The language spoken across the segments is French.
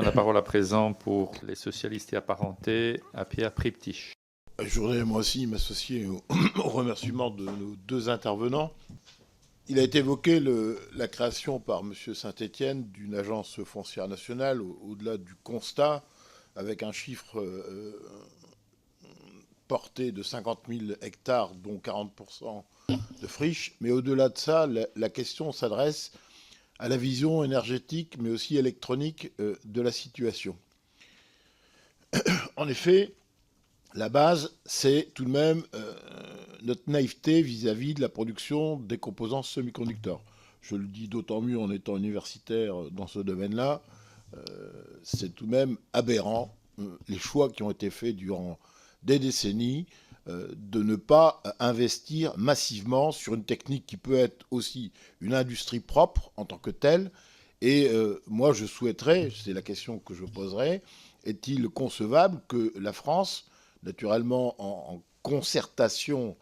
La parole à présent pour les socialistes et apparentés à Pierre Priptich. Je voudrais moi aussi m'associer au remerciement de nos deux intervenants. Il a été évoqué la création par M. Saint-Étienne d'une agence foncière nationale, au-delà du constat, avec un chiffre porté de 50 000 hectares, dont 40% de friches. Mais au-delà de ça, la question s'adresse à la vision énergétique, mais aussi électronique de la situation. En effet, la base, c'est tout de même notre naïveté vis-à-vis de la production des composants semi-conducteurs. Je le dis d'autant mieux en étant universitaire dans ce domaine-là. C'est tout de même aberrant les choix qui ont été faits durant des décennies de ne pas investir massivement sur une technique qui peut être aussi une industrie propre en tant que telle. Et moi, je souhaiterais, c'est la question que je poserai, est-il concevable que la France, naturellement en concertation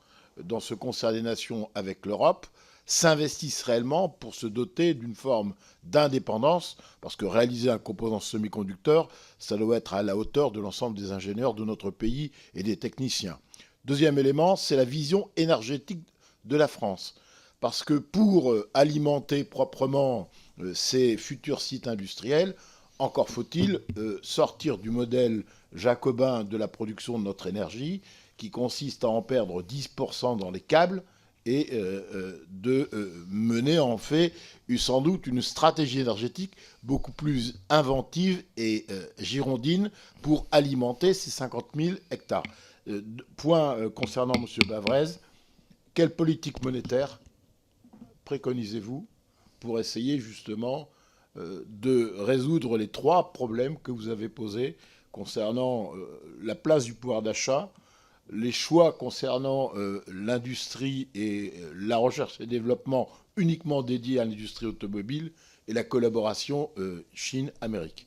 dans ce concert des nations avec l'Europe, s'investissent réellement pour se doter d'une forme d'indépendance, parce que réaliser un composant semi-conducteur, ça doit être à la hauteur de l'ensemble des ingénieurs de notre pays et des techniciens. Deuxième élément, c'est la vision énergétique de la France. Parce que pour alimenter proprement ces futurs sites industriels, encore faut-il sortir du modèle jacobin de la production de notre énergie, qui consiste à en perdre 10% dans les câbles, et de mener en fait sans doute une stratégie énergétique beaucoup plus inventive et girondine pour alimenter ces 50 000 hectares. Point concernant M. Bavrez, quelle politique monétaire préconisez-vous pour essayer justement de résoudre les trois problèmes que vous avez posés concernant la place du pouvoir d'achat, les choix concernant l'industrie et la recherche et développement uniquement dédiés à l'industrie automobile et la collaboration Chine-Amérique.